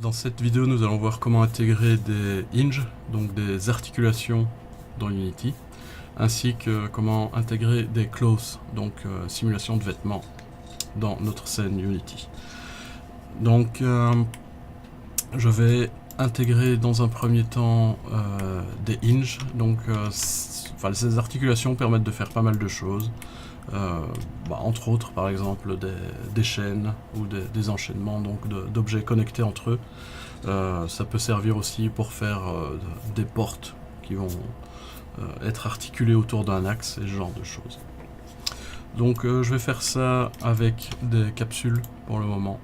Dans cette vidéo, nous allons voir comment intégrer des hinges, donc des articulations dans Unity, ainsi que comment intégrer des clothes, donc simulation de vêtements, dans notre scène Unity. Donc, je vais intégrer dans un premier temps des hinges. Donc, ces articulations permettent de faire pas mal de choses. Entre autres, par exemple, des chaînes ou des enchaînements d'objets connectés entre eux. Ça peut servir aussi pour faire des portes qui vont être articulées autour d'un axe et ce genre de choses. Donc je vais faire ça avec des capsules pour le moment.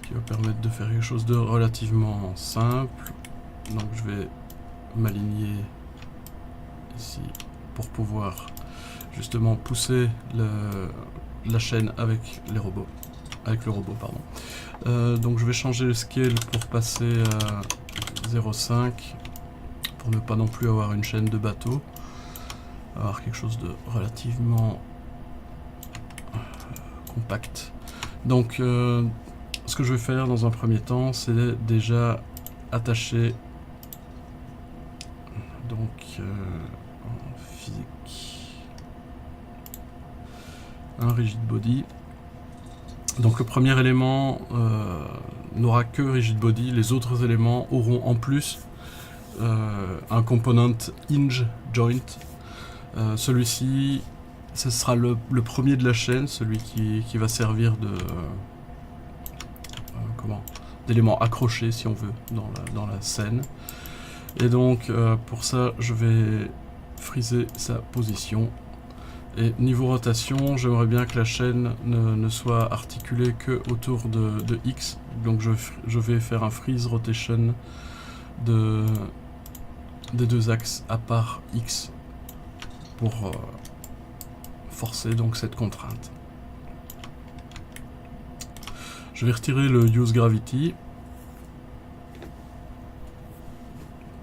Qui va permettre de faire quelque chose de relativement simple. Donc je vais m'aligner ici pour pouvoir justement pousser la chaîne avec le robot, pardon. Donc je vais changer le scale pour passer à 0,5 pour ne pas non plus avoir une chaîne de bateau, avoir quelque chose de relativement compact. Donc ce que je vais faire dans un premier temps, c'est déjà attacher donc en physique un rigid body. Donc le premier élément n'aura que rigid body, les autres éléments auront en plus un component hinge joint. Celui-ci, ce sera le premier de la chaîne, celui qui va servir d'élément accroché, si on veut, dans la scène. Et donc pour ça, je vais friser sa position. Et niveau rotation, j'aimerais bien que la chaîne ne soit articulée que autour de X. Donc je vais faire un freeze rotation des deux axes à part X pour forcer donc cette contrainte. Je vais retirer le use gravity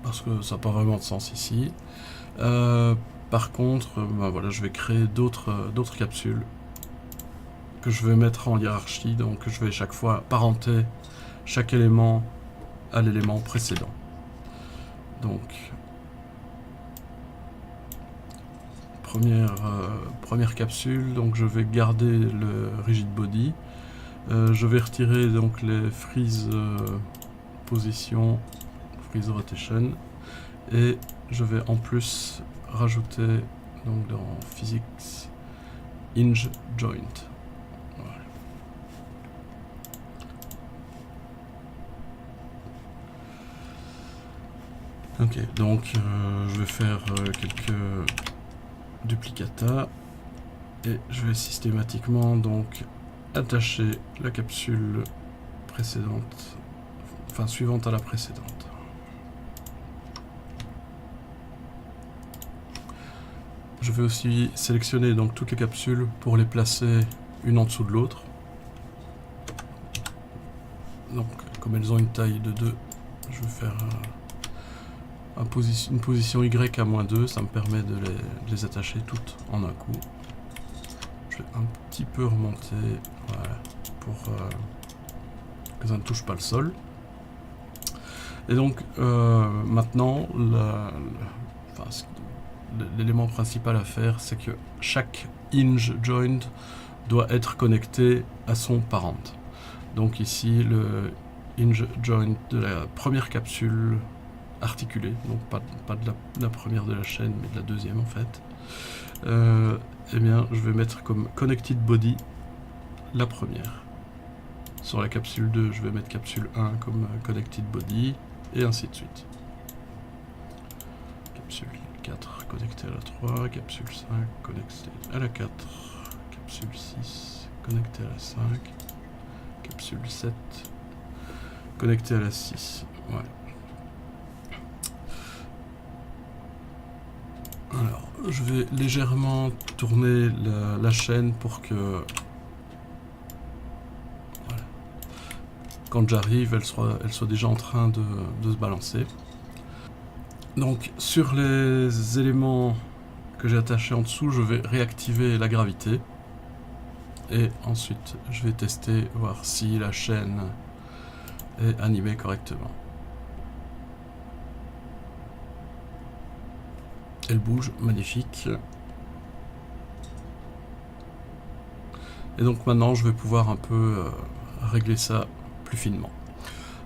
parce que ça n'a pas vraiment de sens ici. Par contre, je vais créer d'autres capsules que je vais mettre en hiérarchie. Donc je vais chaque fois parenter chaque élément à l'élément précédent. Donc première capsule, donc je vais garder le rigid body. Je vais retirer donc les freeze position, freeze rotation, et je vais en plus rajouter donc dans physics hinge joint. Voilà. Ok, donc je vais faire quelques duplicata et je vais systématiquement donc attacher la capsule précédente, suivante à la précédente. Je vais aussi sélectionner donc toutes les capsules pour les placer une en dessous de l'autre. Donc comme elles ont une taille de 2, je vais faire une position Y à -2, ça me permet de les attacher toutes en un coup. Je vais un petit peu remonter, voilà, pour que ça ne touche pas le sol. Et donc maintenant, l'élément principal à faire, c'est que chaque hinge joint doit être connecté à son parent. Donc ici, le hinge joint de la première capsule articulée, donc pas de la première de la chaîne, mais de la deuxième en fait. Eh bien, je vais mettre comme connected body la première. Sur la capsule 2, je vais mettre capsule 1 comme connected body, et ainsi de suite. Capsule 4 connectée à la 3, capsule 5 connectée à la 4, capsule 6 connectée à la 5, capsule 7 connectée à la 6. Voilà. Alors, je vais légèrement tourner la chaîne pour que quand j'arrive, elle soit déjà en train de se balancer. Donc sur les éléments que j'ai attachés en dessous, je vais réactiver la gravité. et ensuite je vais tester, voir si la chaîne est animée correctement. Elle bouge, magnifique. Et donc maintenant je vais pouvoir un peu régler ça plus finement.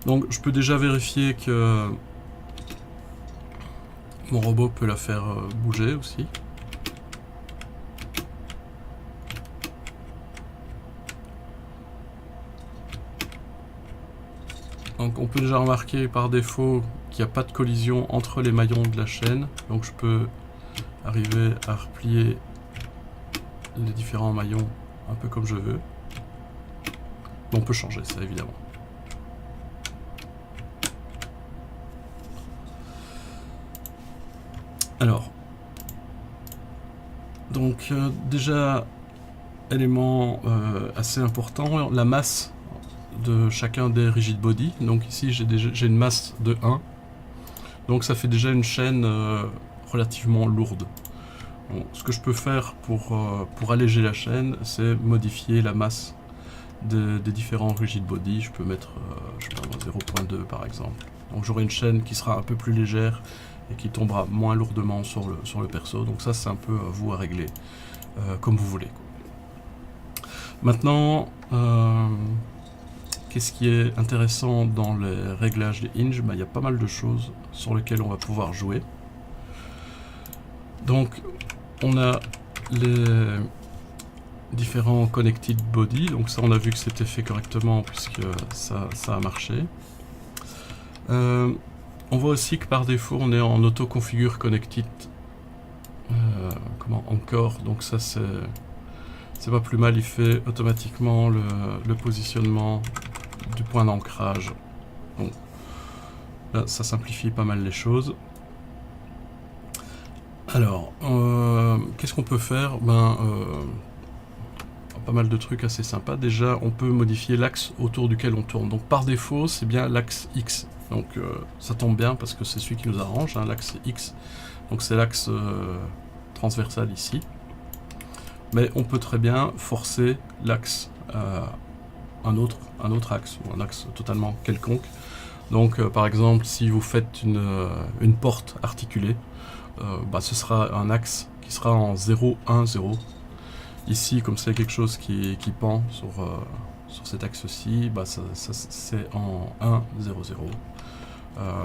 Donc je peux déjà vérifier que mon robot peut la faire bouger aussi. Donc on peut déjà remarquer par défaut qu'il n'y a pas de collision entre les maillons de la chaîne. Donc je peux arriver à replier les différents maillons un peu comme je veux. On peut changer ça évidemment. Alors, donc déjà, élément assez important, la masse de chacun des rigid body. Donc ici j'ai une masse de 1. Donc ça fait déjà une chaîne relativement lourde. Bon, ce que je peux faire pour alléger la chaîne, c'est modifier la masse des différents rigid body. Je peux mettre 0.2 par exemple. Donc j'aurai une chaîne qui sera un peu plus légère et qui tombera moins lourdement sur le perso. Donc ça c'est un peu à vous à régler comme vous voulez. Maintenant, qu'est-ce qui est intéressant dans les réglages des hinges? Il y a pas mal de choses sur lesquelles on va pouvoir jouer. Donc on a les différents connected body. Donc ça on a vu que c'était fait correctement puisque ça a marché. On voit aussi que par défaut on est en auto configure connected encore, donc ça c'est pas plus mal, il fait automatiquement le positionnement du point d'ancrage. Donc là ça simplifie pas mal les choses. Alors qu'est-ce qu'on peut faire? Pas mal de trucs assez sympas. Déjà on peut modifier l'axe autour duquel on tourne. Donc par défaut c'est bien l'axe X. Donc ça tombe bien parce que c'est celui qui nous arrange, hein, l'axe X. Donc c'est l'axe transversal ici. Mais on peut très bien forcer l'axe à un autre axe, ou un axe totalement quelconque. Donc par exemple si vous faites une porte articulée, ce sera un axe qui sera en 0, 1, 0. Ici, comme c'est quelque chose qui pend sur cet axe-ci, c'est en 1, 0, 0.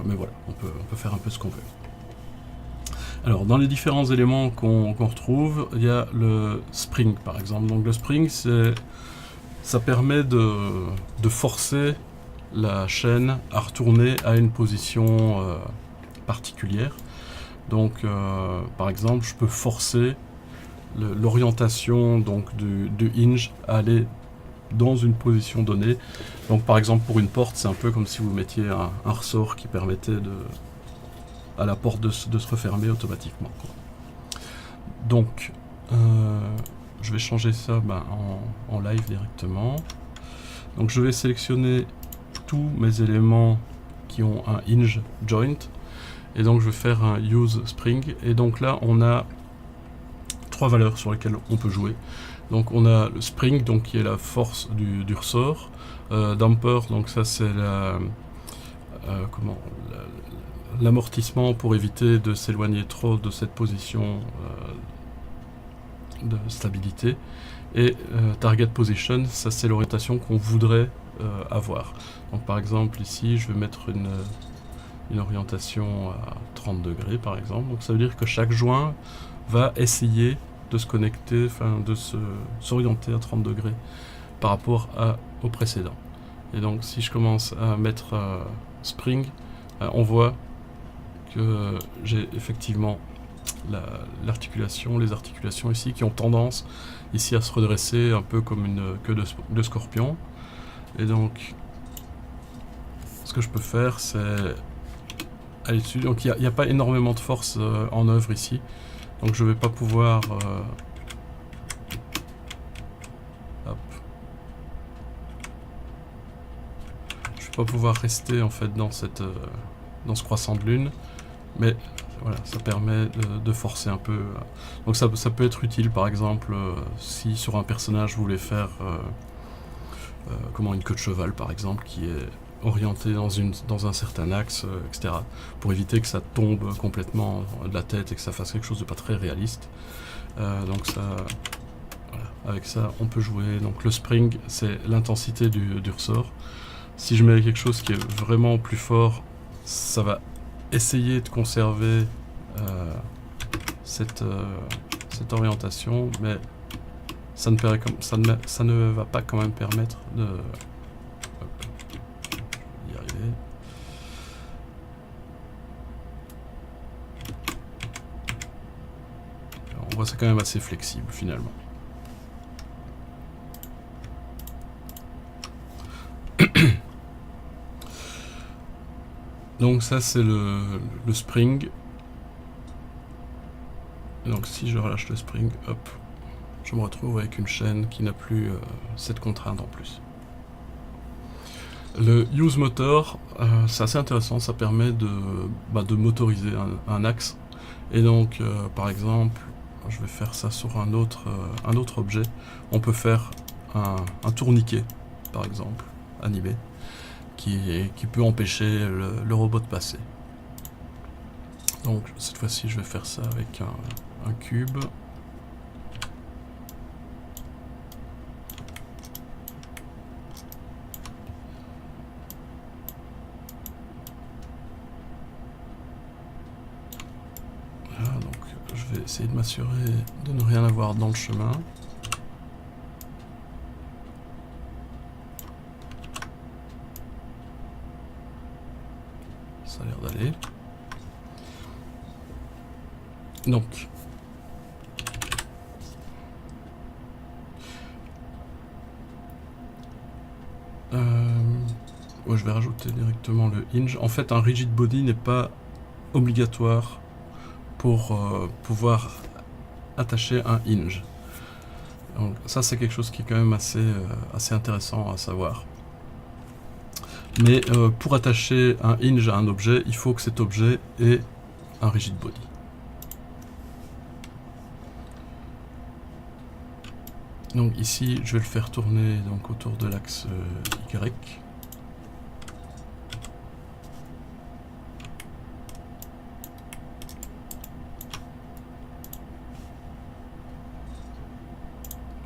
Mais voilà, on peut faire un peu ce qu'on veut. Alors, dans les différents éléments qu'on retrouve, il y a le spring, par exemple. Donc le spring, ça permet de forcer la chaîne à retourner à une position particulière. Donc, par exemple, je peux forcer l'orientation du hinge à aller dans une position donnée. Donc par exemple pour une porte, c'est un peu comme si vous mettiez un ressort qui permettait à la porte de se refermer automatiquement, quoi. Donc je vais changer ça en live directement. Donc je vais sélectionner tous mes éléments qui ont un hinge joint et donc je vais faire un use spring, et donc là on a trois valeurs sur lesquelles on peut jouer. Donc on a le spring, donc qui est la force du ressort, damper, donc ça c'est l'amortissement pour éviter de s'éloigner trop de cette position de stabilité, et target position, ça c'est l'orientation qu'on voudrait avoir. Donc par exemple ici je vais mettre une orientation à 30 degrés par exemple, donc ça veut dire que chaque joint va essayer de se connecter, de s'orienter à 30 degrés par rapport au précédent. Et donc si je commence à mettre spring, on voit que j'ai effectivement les articulations ici qui ont tendance ici à se redresser un peu comme une queue de scorpion. Et donc ce que je peux faire, c'est aller dessus. Donc il n'y a pas énormément de force en œuvre ici. Donc je vais pas pouvoir je vais pas pouvoir rester en fait dans ce croissant de lune, mais voilà, ça permet de forcer un peu. Donc ça peut être utile, par exemple, si sur un personnage vous voulez faire comment une queue de cheval, par exemple, qui est orientée dans un certain axe, etc. Pour éviter que ça tombe complètement de la tête et que ça fasse quelque chose de pas très réaliste. Donc ça, voilà, avec ça, on peut jouer. Donc le spring, c'est l'intensité du ressort. Si je mets quelque chose qui est vraiment plus fort, ça va essayer de conserver cette orientation, mais ça ne va pas quand même permettre de... Hop, y arriver. Alors, on voit c'est quand même assez flexible finalement. Donc ça c'est le spring. Donc si je relâche le spring, hop, je me retrouve avec une chaîne qui n'a plus cette contrainte en plus. Le use motor, c'est assez intéressant, ça permet de motoriser un axe. Et donc par exemple, je vais faire ça sur un autre objet. On peut faire un tourniquet, par exemple, animé, qui peut empêcher le robot de passer. Donc cette fois-ci je vais faire ça avec un cube. Voilà, donc je vais essayer de m'assurer de ne rien avoir dans le chemin. Ça a l'air d'aller. Donc, ouais, je vais rajouter directement le hinge. En fait, un rigid body n'est pas obligatoire pour pouvoir attacher un hinge. Donc, ça, c'est quelque chose qui est quand même assez intéressant à savoir. Mais pour attacher un hinge à un objet, il faut que cet objet ait un rigid body. Donc ici, je vais le faire tourner donc, autour de l'axe Y.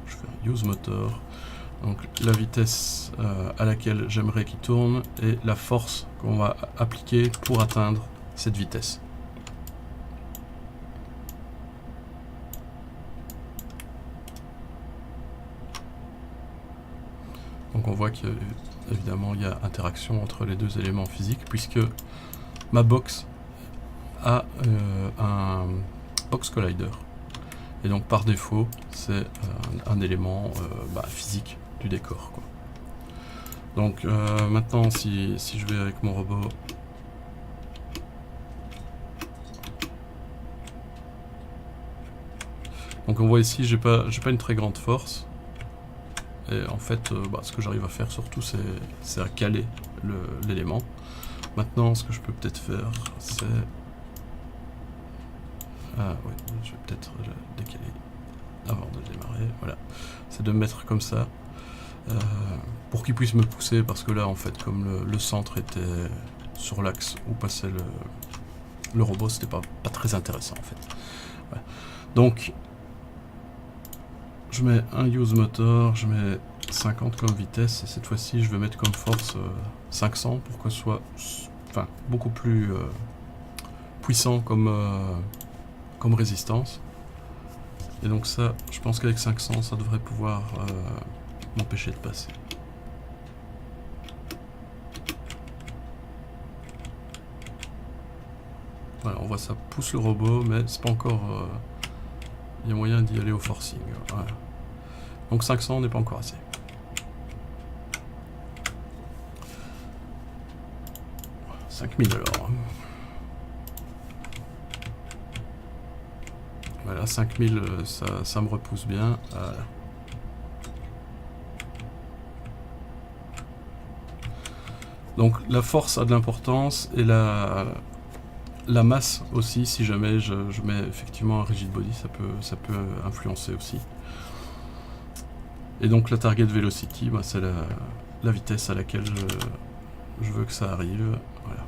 Je fais un use motor. Donc la vitesse à laquelle j'aimerais qu'il tourne et la force qu'on va appliquer pour atteindre cette vitesse. Donc on voit qu'évidemment il y a interaction entre les deux éléments physiques puisque ma box a un box collider. Et donc par défaut c'est un élément physique du décor, quoi. Donc maintenant si je vais avec mon robot, donc on voit ici j'ai pas une très grande force. Et en fait, ce que j'arrive à faire surtout, c'est à caler l'élément. Maintenant, ce que je peux peut-être faire, c'est... Ah oui, je vais peut-être le décaler avant de démarrer. Voilà, c'est de me mettre comme ça, pour qu'il puisse me pousser, parce que là, en fait, comme le centre était sur l'axe où passait le robot, c'était pas très intéressant, en fait. Ouais. Donc... je mets un use motor, je mets 50 comme vitesse et cette fois-ci je vais mettre comme force 500 pour que ce soit beaucoup plus puissant comme résistance. Et donc ça, je pense qu'avec 500 ça devrait pouvoir m'empêcher de passer. Voilà, on voit ça pousse le robot mais c'est pas encore... il y a moyen d'y aller au forcing. Voilà. Donc 500 n'est pas encore assez. « 5000 alors. » Voilà, 5000, ça me repousse bien. Voilà. Donc la force a de l'importance et la masse aussi, si jamais je mets effectivement un rigid body, ça peut influencer aussi. Et donc la target velocity, bah, c'est la vitesse à laquelle je veux que ça arrive. Voilà.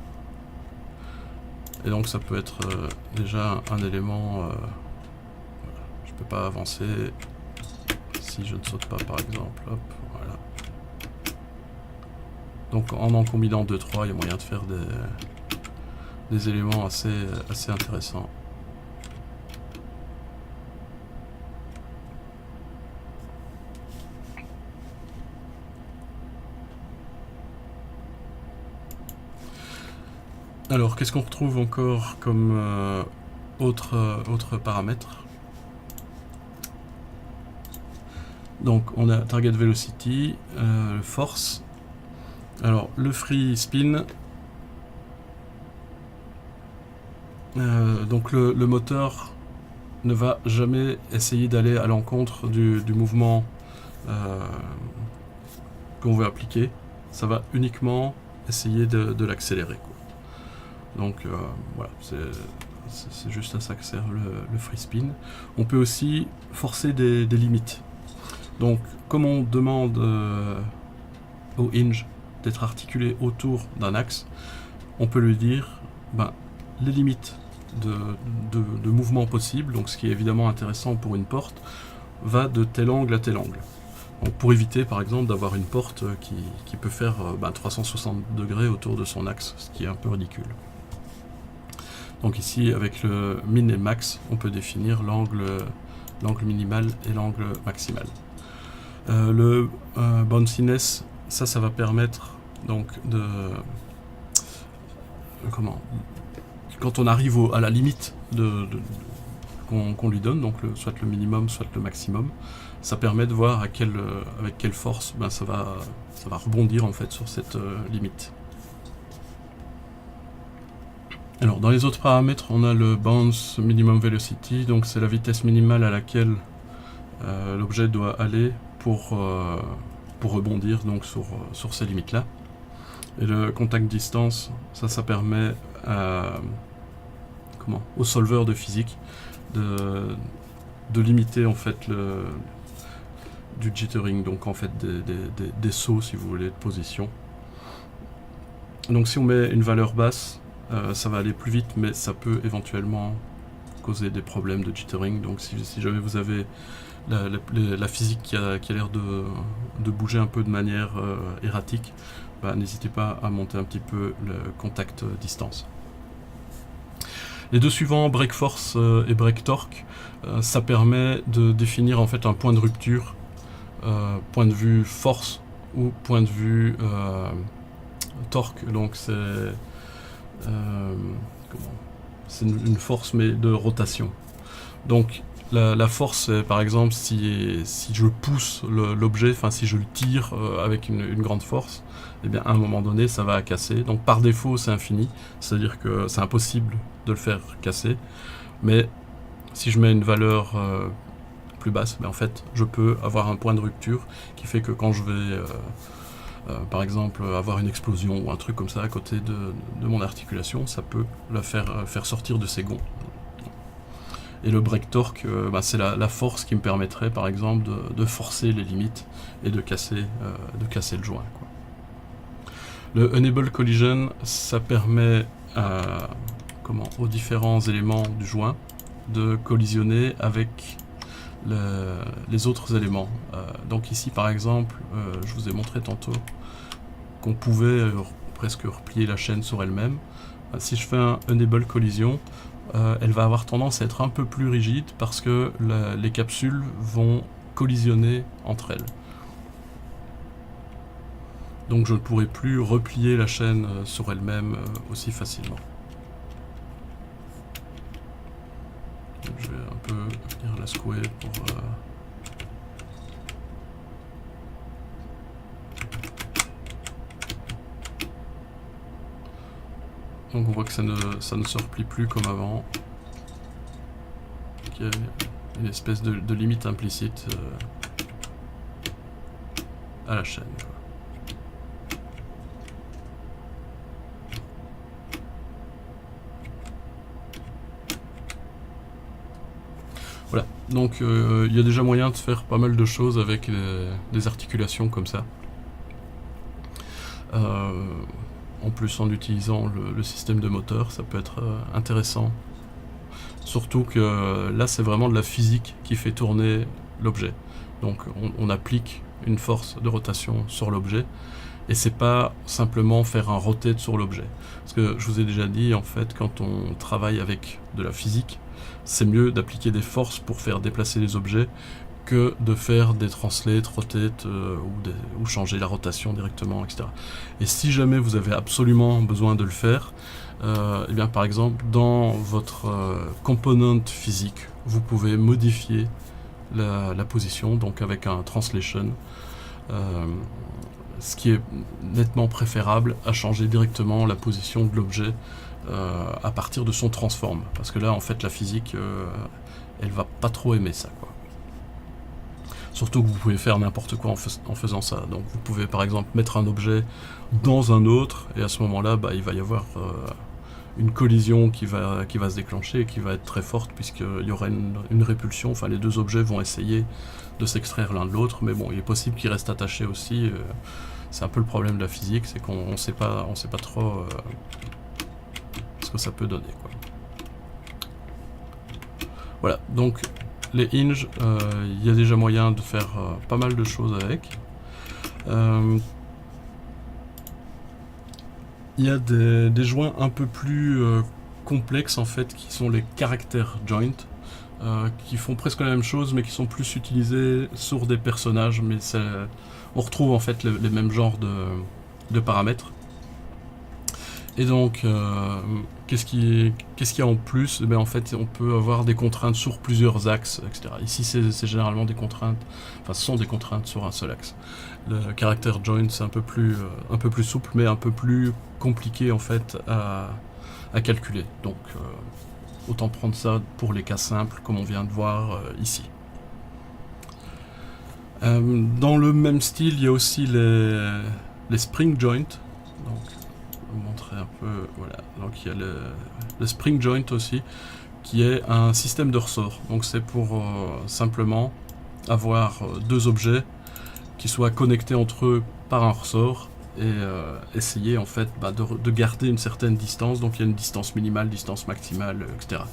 Et donc ça peut être déjà un élément. Voilà. Je peux pas avancer si je ne saute pas par exemple. Hop, voilà. Donc en combinant 2-3, il y a moyen de faire des éléments assez intéressants. Alors, qu'est-ce qu'on retrouve encore comme autre paramètre? Donc, on a target velocity, force. Alors, le free spin. Donc, le moteur ne va jamais essayer d'aller à l'encontre du mouvement qu'on veut appliquer. Ça va uniquement essayer de l'accélérer, quoi. Donc voilà, c'est juste à ça que sert le free spin. On peut aussi forcer des limites. Donc comme on demande au hinge d'être articulé autour d'un axe, on peut lui dire les limites de mouvement possible, donc ce qui est évidemment intéressant pour une porte, va de tel angle à tel angle. Donc pour éviter par exemple d'avoir une porte qui peut faire 360 degrés autour de son axe, ce qui est un peu ridicule. Donc ici, avec le min et max, on peut définir l'angle minimal et l'angle maximal. Le bounciness, ça va permettre donc de... quand on arrive à la limite qu'on lui donne, donc soit le minimum, soit le maximum, ça permet de voir avec quelle force ça va rebondir en fait sur cette limite. Alors dans les autres paramètres, on a le bounce minimum velocity, donc c'est la vitesse minimale à laquelle l'objet doit aller pour rebondir donc sur ces limites là. Et le contact distance, ça permet au solveur de physique de limiter en fait du jittering, donc en fait des sauts si vous voulez de position. Donc si on met une valeur basse, ça va aller plus vite, mais ça peut éventuellement causer des problèmes de jittering. Donc si jamais vous avez la physique qui a l'air de bouger un peu de manière erratique, n'hésitez pas à monter un petit peu le contact distance. Les deux suivants, break force et break torque, ça permet de définir en fait un point de rupture, point de vue force ou point de vue torque. Donc c'est une force mais de rotation. Donc la force, par exemple, si je pousse l'objet, si je le tire avec une grande force, eh bien à un moment donné ça va casser. Donc par défaut c'est infini, c'est-à-dire que c'est impossible de le faire casser. Mais si je mets une valeur plus basse, en fait je peux avoir un point de rupture qui fait que quand je vais par exemple avoir une explosion ou un truc comme ça à côté de mon articulation, ça peut la faire sortir de ses gonds. Et le break torque, c'est la force qui me permettrait par exemple de forcer les limites et de casser le joint, quoi. Le enable collision, ça permet aux différents éléments du joint de collisionner avec les autres éléments. Donc ici par exemple, je vous ai montré tantôt qu'on pouvait presque replier la chaîne sur elle-même. Si je fais un enable collision, elle va avoir tendance à être un peu plus rigide parce que les capsules vont collisionner entre elles. Donc je ne pourrai plus replier la chaîne sur elle-même aussi facilement. Donc je vais un peu venir la secouer pour... Donc on voit que ça ne se replie plus comme avant. Il y a une espèce de limite implicite à la chaîne, quoi. Donc il y a déjà moyen de faire pas mal de choses avec des articulations comme ça. En plus en utilisant le système de moteur, ça peut être intéressant. Surtout que là c'est vraiment de la physique qui fait tourner l'objet. Donc on applique une force de rotation sur l'objet et c'est pas simplement faire un rotate sur l'objet. Parce que je vous ai déjà dit, en fait, quand on travaille avec de la physique, c'est mieux d'appliquer des forces pour faire déplacer les objets que de faire des translates, rotate ou changer la rotation directement, etc. Et si jamais vous avez absolument besoin de le faire, eh bien par exemple dans votre component physique, vous pouvez modifier la position, donc avec un translation, ce qui est nettement préférable à changer directement la position de l'objet à partir de son transform, parce que là en fait la physique elle va pas trop aimer ça, quoi. Surtout que vous pouvez faire n'importe quoi en faisant ça. Donc vous pouvez par exemple mettre un objet dans un autre, et à ce moment-là, il va y avoir une collision qui va se déclencher et qui va être très forte, puisqu'il y aura une répulsion. Enfin, les deux objets vont essayer de s'extraire l'un de l'autre, mais bon, il est possible qu'ils restent attachés aussi. C'est un peu le problème de la physique, c'est qu'on sait pas trop ce que ça peut donner, quoi. Voilà, donc les hinges, il y a déjà moyen de faire pas mal de choses avec. Il y a des joints un peu plus complexes en fait, qui sont les character joints, qui font presque la même chose mais qui sont plus utilisés sur des personnages, mais on retrouve en fait les mêmes genres de paramètres. Et donc, qu'est-ce qu'il y a en plus? En fait, on peut avoir des contraintes sur plusieurs axes, etc. Ici, c'est généralement des contraintes, enfin, ce sont des contraintes sur un seul axe. Le character joint, c'est un peu plus souple, mais un peu plus compliqué en fait à calculer. Donc, autant prendre ça pour les cas simples, comme on vient de voir ici. Dans le même style, il y a aussi les spring joints. Donc, vous montrer un peu, voilà, donc il y a le spring joint aussi, qui est un système de ressort. Donc c'est pour simplement avoir deux objets qui soient connectés entre eux par un ressort et essayer en fait de garder une certaine distance. Donc il y a une distance minimale, distance maximale, etc.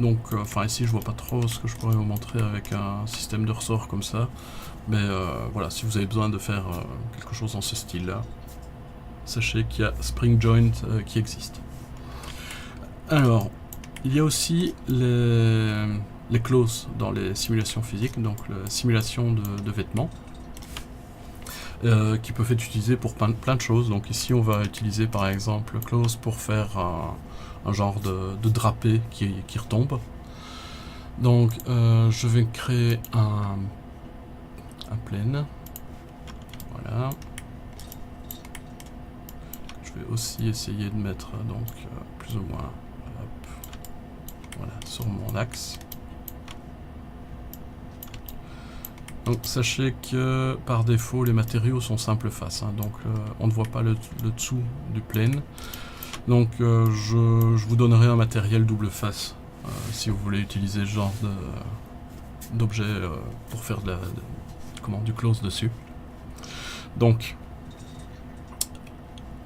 Donc enfin ici je vois pas trop ce que je pourrais vous montrer avec un système de ressort comme ça, mais voilà, si vous avez besoin de faire quelque chose dans ce style là, sachez qu'il y a spring joint qui existe. Alors, il y a aussi les clauses dans les simulations physiques, donc la simulation de vêtements, qui peuvent être utilisées pour plein de choses. Donc ici, on va utiliser par exemple clause pour faire un genre de drapé qui retombe. Donc, je vais créer un plane. Voilà. Je vais aussi essayer de mettre donc plus ou moins voilà, sur mon axe. Donc sachez que par défaut les matériaux sont simple face, hein, donc on ne voit pas le dessous du plane. Donc je vous donnerai un matériel double face si vous voulez utiliser ce genre d'objet pour faire du close dessus. Donc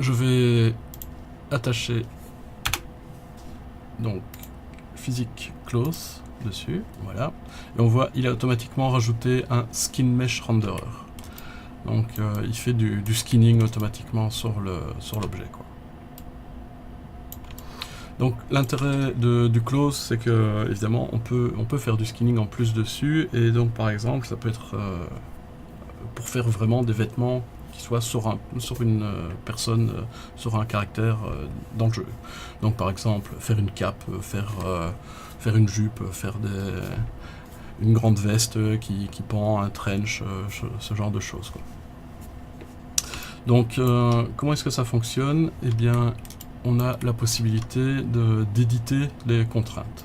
je vais attacher donc physique close dessus, voilà, et on voit il a automatiquement rajouté un skin mesh renderer. Donc il fait du skinning automatiquement sur l'objet, quoi. Donc l'intérêt du close, c'est que évidemment on peut faire du skinning en plus dessus, et donc par exemple ça peut être pour faire vraiment des vêtements qui soient sur une personne, sur un caractère dans le jeu. Donc par exemple faire une cape, faire une jupe, faire une grande veste qui pend, un trench, ce genre de choses, quoi. Donc comment est-ce que ça fonctionne? Eh bien on a la possibilité d'éditer les contraintes.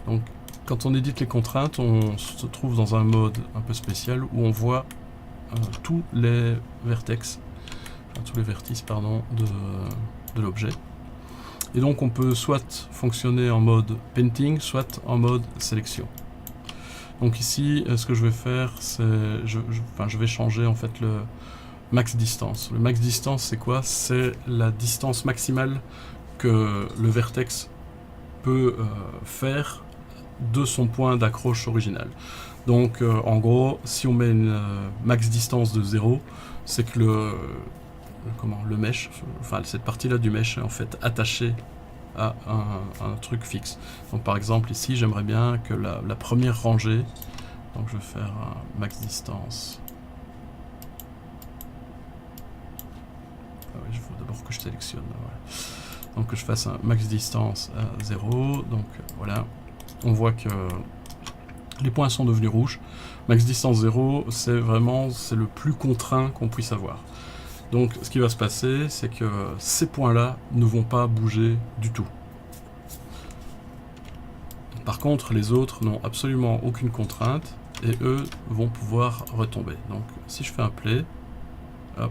Donc quand on édite les contraintes, on se trouve dans un mode un peu spécial où on voit tous les vertices de l'objet. Et donc on peut soit fonctionner en mode painting, soit en mode sélection. Donc ici, ce que je vais faire, c'est je vais changer en fait le max distance. Le max distance, c'est quoi? C'est la distance maximale que le vertex peut faire de son point d'accroche original. Donc en gros, si on met une max distance de 0, c'est que le mesh, enfin cette partie-là du mesh est en fait attachée à un truc fixe. Donc par exemple ici, j'aimerais bien que la première rangée, donc je vais faire un max distance. Ah oui, il faut d'abord que je sélectionne. Voilà. Donc que je fasse un max distance à 0. Donc voilà, on voit que les points sont devenus rouges. Max distance 0, c'est le plus contraint qu'on puisse avoir. Donc ce qui va se passer, c'est que ces points-là ne vont pas bouger du tout. Par contre, les autres n'ont absolument aucune contrainte et eux vont pouvoir retomber. Donc si je fais un play, hop.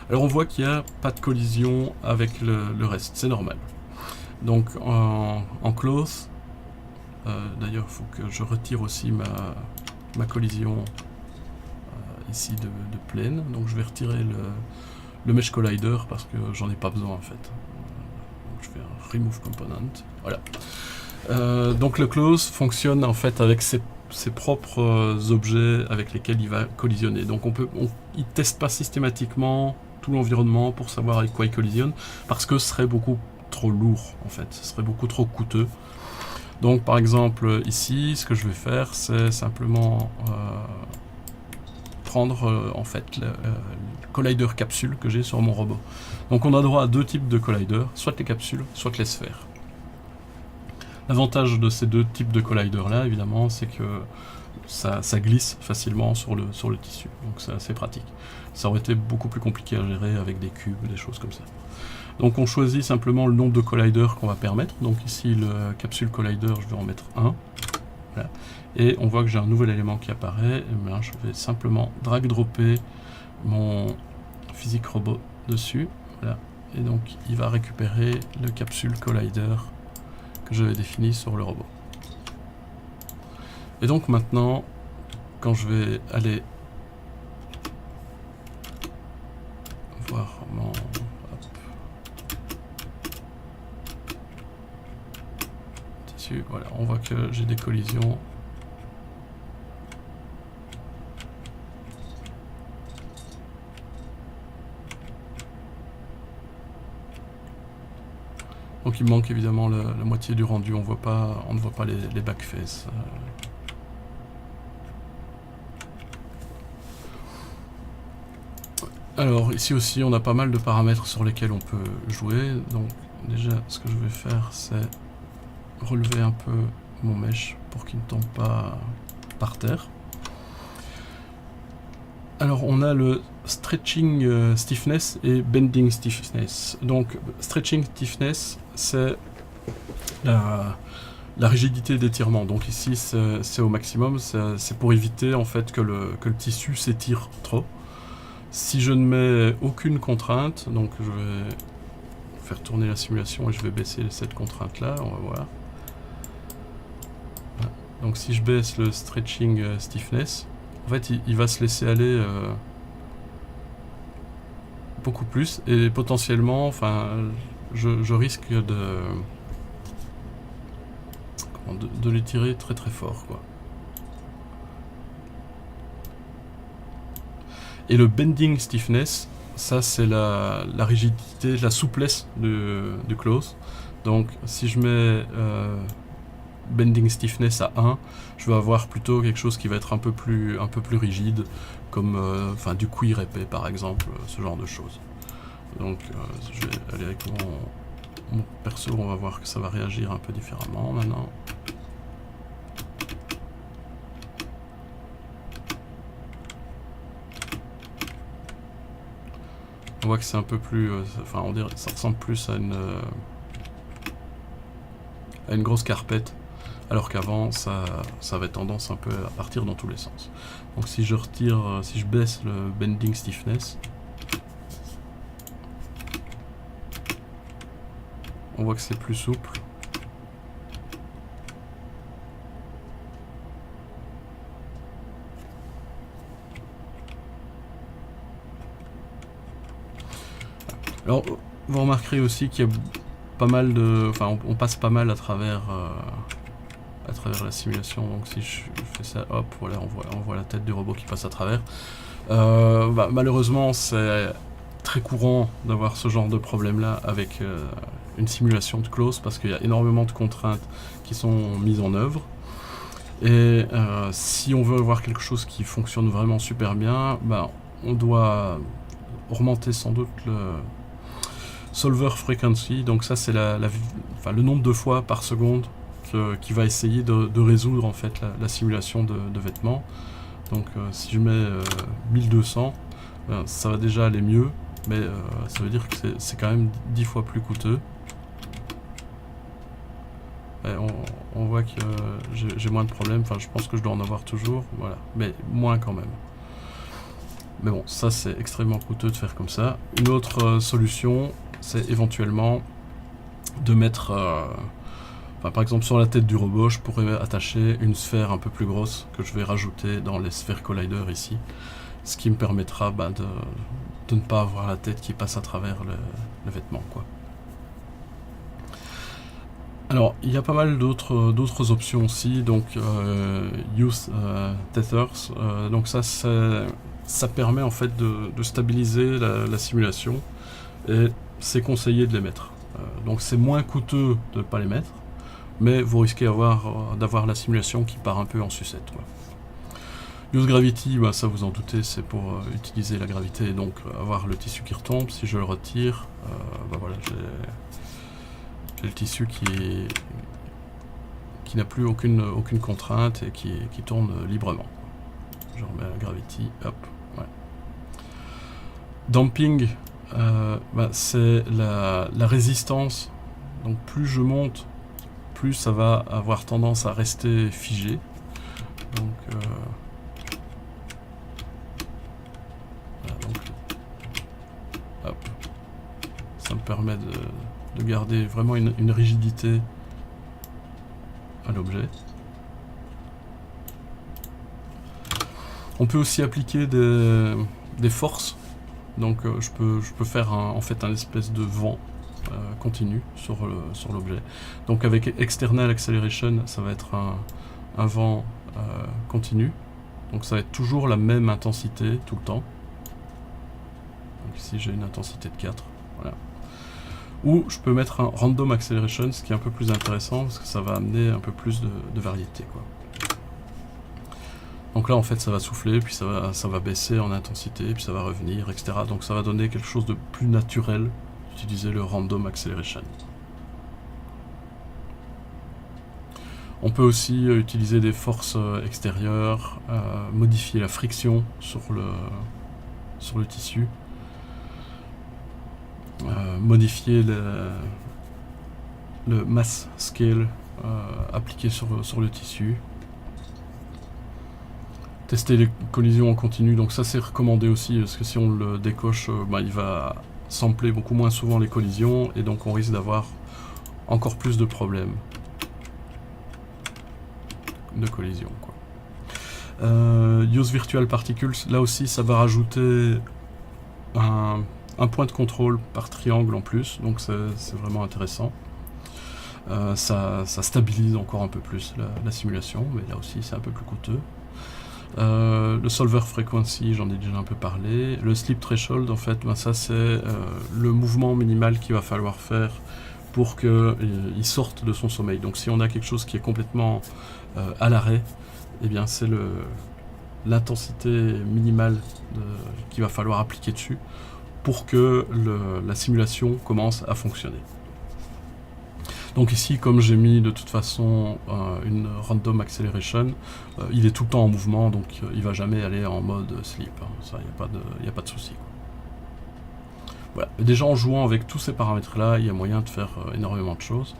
Alors on voit qu'il n'y a pas de collision avec le reste, c'est normal. Donc en close, d'ailleurs il faut que je retire aussi ma collision ici de plane. Donc je vais retirer le mesh collider parce que j'en ai pas besoin en fait. Donc je fais un remove component. Voilà. Donc le close fonctionne en fait avec ses propres objets avec lesquels il va collisionner. Donc il teste pas systématiquement tout l'environnement pour savoir avec quoi il collisionne parce que ce serait beaucoup trop lourd en fait, ce serait beaucoup trop coûteux. Donc par exemple ici, ce que je vais faire, c'est simplement prendre en fait le collider capsule que j'ai sur mon robot. Donc on a droit à deux types de collider, soit les capsules, soit les sphères. L'avantage de ces deux types de collider là, évidemment, c'est que ça glisse facilement sur le tissu, donc c'est assez pratique. Ça aurait été beaucoup plus compliqué à gérer avec des cubes ou des choses comme ça. Donc on choisit simplement le nombre de colliders qu'on va permettre. Donc ici le capsule collider, je vais en mettre 1. Voilà. Et on voit que j'ai un nouvel élément qui apparaît. Et bien, je vais simplement drag dropper mon physique robot dessus. Voilà. Et donc il va récupérer le capsule collider que j'avais défini sur le robot. Et donc maintenant, quand je vais aller voir mon tissu, voilà, on voit que j'ai des collisions. Donc il me manque évidemment la moitié du rendu, on ne voit pas les backface. Alors ici aussi on a pas mal de paramètres sur lesquels on peut jouer. Donc déjà ce que je vais faire c'est relever un peu mon mesh pour qu'il ne tombe pas par terre. Alors on a le stretching stiffness et bending stiffness. Donc stretching stiffness c'est la rigidité d'étirement. Donc ici c'est au maximum, c'est pour éviter en fait que le tissu s'étire trop. Si je ne mets aucune contrainte, donc je vais faire tourner la simulation et je vais baisser cette contrainte là, on va voir. Voilà. Donc si je baisse le stretching stiffness, en fait il va se laisser aller beaucoup plus et potentiellement, enfin je risque de l'étirer très très fort quoi. Et le bending stiffness, ça c'est la rigidité, la souplesse du close. Donc si je mets bending stiffness à 1, je vais avoir plutôt quelque chose qui va être un peu plus rigide, comme du cuir épais par exemple, ce genre de choses. Donc je vais aller avec mon perso, on va voir que ça va réagir un peu différemment maintenant. On voit que c'est un peu plus, enfin on dirait, ça ressemble plus à une grosse carpette, alors qu'avant ça avait tendance un peu à partir dans tous les sens. Donc si je retire, si je baisse le bending stiffness, on voit que c'est plus souple. Alors, vous remarquerez aussi qu'il y a pas mal de... Enfin, on passe pas mal à travers la simulation. Donc si je fais ça, hop, voilà, on voit la tête du robot qui passe à travers. Malheureusement, c'est très courant d'avoir ce genre de problème-là avec une simulation de close, parce qu'il y a énormément de contraintes qui sont mises en œuvre. Et si on veut avoir quelque chose qui fonctionne vraiment super bien, on doit augmenter sans doute le solver frequency. Donc ça, c'est le nombre de fois par seconde qui va essayer de résoudre en fait la simulation de vêtements. Donc si je mets 1200, ça va déjà aller mieux, mais ça veut dire que c'est quand même 10 fois plus coûteux. Et on voit que j'ai moins de problèmes. Enfin, je pense que je dois en avoir toujours, voilà, mais moins quand même. Mais bon, ça c'est extrêmement coûteux de faire comme ça. Une autre solution, c'est éventuellement de mettre, par exemple sur la tête du robot, je pourrais attacher une sphère un peu plus grosse que je vais rajouter dans les sphères collider ici, ce qui me permettra de ne pas avoir la tête qui passe à travers le vêtement, quoi. Alors, il y a pas mal d'autres options aussi, donc Use Tethers, donc ça permet en fait de stabiliser la simulation, et c'est conseillé de les mettre. Donc c'est moins coûteux de ne pas les mettre, mais vous risquez d'avoir la simulation qui part un peu en sucette, quoi. Use Gravity, ça vous en doutez, c'est pour utiliser la gravité et donc avoir le tissu qui retombe. Si je le retire, voilà, j'ai le tissu qui n'a plus aucune contrainte et qui tourne librement. Je remets la Gravity, hop, ouais. Damping, c'est la résistance. Donc plus je monte, plus ça va avoir tendance à rester figé. Donc, hop, ça me permet de garder vraiment une rigidité à l'objet. On peut aussi appliquer des forces. Donc je peux faire en fait un espèce de vent continu sur l'objet. Donc avec External Acceleration, ça va être un vent continu. Donc ça va être toujours la même intensité tout le temps. Donc ici j'ai une intensité de 4. Voilà. Ou je peux mettre un Random Acceleration, ce qui est un peu plus intéressant parce que ça va amener un peu plus de variété, quoi. Donc là en fait ça va souffler, puis ça va baisser en intensité, puis ça va revenir, etc. Donc ça va donner quelque chose de plus naturel d'utiliser le Random Acceleration. On peut aussi utiliser des forces extérieures, modifier la friction sur le tissu, modifier le mass scale appliqué sur le tissu. Tester les collisions en continu, donc ça c'est recommandé aussi, parce que si on le décoche, il va sampler beaucoup moins souvent les collisions, et donc on risque d'avoir encore plus de problèmes de collision, quoi. Use Virtual Particles, là aussi ça va rajouter un point de contrôle par triangle en plus, donc c'est vraiment intéressant. Ça stabilise encore un peu plus la simulation, mais là aussi c'est un peu plus coûteux. Le solver frequency, j'en ai déjà un peu parlé. Le sleep threshold, en fait, ça c'est le mouvement minimal qu'il va falloir faire pour qu'il sorte de son sommeil. Donc si on a quelque chose qui est complètement à l'arrêt, eh bien c'est l'intensité minimale qu'il va falloir appliquer dessus pour que la simulation commence à fonctionner. Donc ici, comme j'ai mis de toute façon une Random Acceleration, il est tout le temps en mouvement, donc il ne va jamais aller en mode sleep. Hein. Ça, il n'y a pas de souci. Voilà. Déjà en jouant avec tous ces paramètres-là, il y a moyen de faire énormément de choses.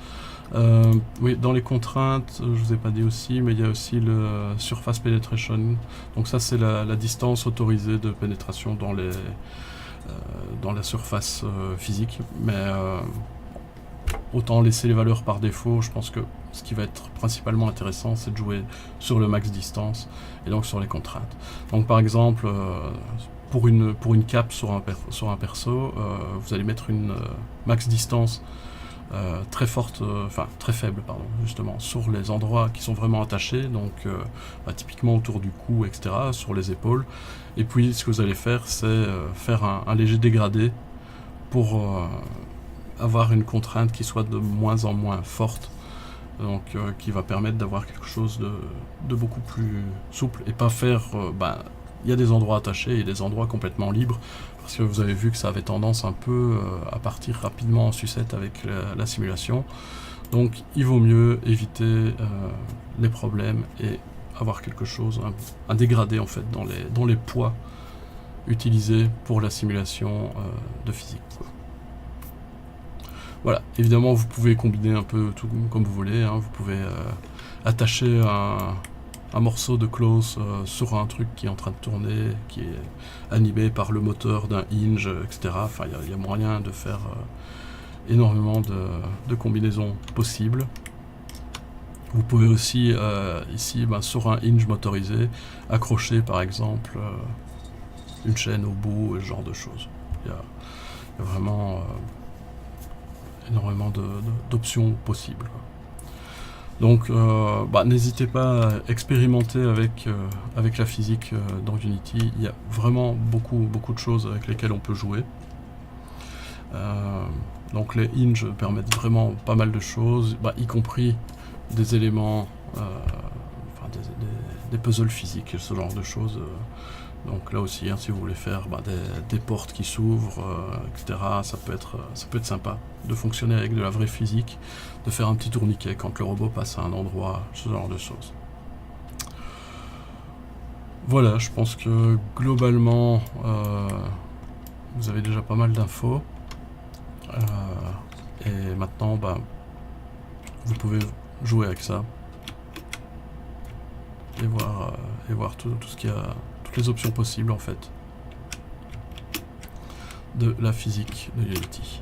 Oui, dans les contraintes, je ne vous ai pas dit aussi, mais il y a aussi le Surface Penetration. Donc ça, c'est la distance autorisée de pénétration dans la surface physique. Mais autant laisser les valeurs par défaut. Je pense que ce qui va être principalement intéressant, c'est de jouer sur le max distance et donc sur les contraintes. Donc par exemple, pour une cape sur un perso, vous allez mettre une max distance très forte, enfin très faible, pardon, justement, sur les endroits qui sont vraiment attachés, donc typiquement autour du cou, etc., sur les épaules. Et puis ce que vous allez faire, c'est faire un léger dégradé pour avoir une contrainte qui soit de moins en moins forte, donc qui va permettre d'avoir quelque chose de beaucoup plus souple et pas faire il y a des endroits attachés et des endroits complètement libres, parce que vous avez vu que ça avait tendance un peu à partir rapidement en sucette avec la simulation. Donc il vaut mieux éviter les problèmes et avoir quelque chose, un dégradé en fait dans les poids utilisés pour la simulation de physique, quoi. Voilà, évidemment vous pouvez combiner un peu tout comme vous voulez, hein. Vous pouvez attacher un morceau de close sur un truc qui est en train de tourner, qui est animé par le moteur d'un hinge, etc. Enfin, il y a moyen de faire énormément de combinaisons possibles. Vous pouvez aussi, ici, sur un hinge motorisé, accrocher par exemple une chaîne au bout, ce genre de choses. Il y a vraiment énormément d'options possibles, quoi. Donc n'hésitez pas à expérimenter avec la physique dans Unity. Il y a vraiment beaucoup de choses avec lesquelles on peut jouer. Donc les hinges permettent vraiment pas mal de choses, y compris des éléments, des puzzles physiques, ce genre de choses. Donc là aussi, si vous voulez faire des portes qui s'ouvrent, etc., ça peut être sympa de fonctionner avec de la vraie physique, de faire un petit tourniquet quand le robot passe à un endroit, ce genre de choses. Voilà, je pense que globalement, vous avez déjà pas mal d'infos. Et maintenant, vous pouvez jouer avec ça et voir tout ce qu'il y a, toutes les options possibles en fait de la physique de Unity.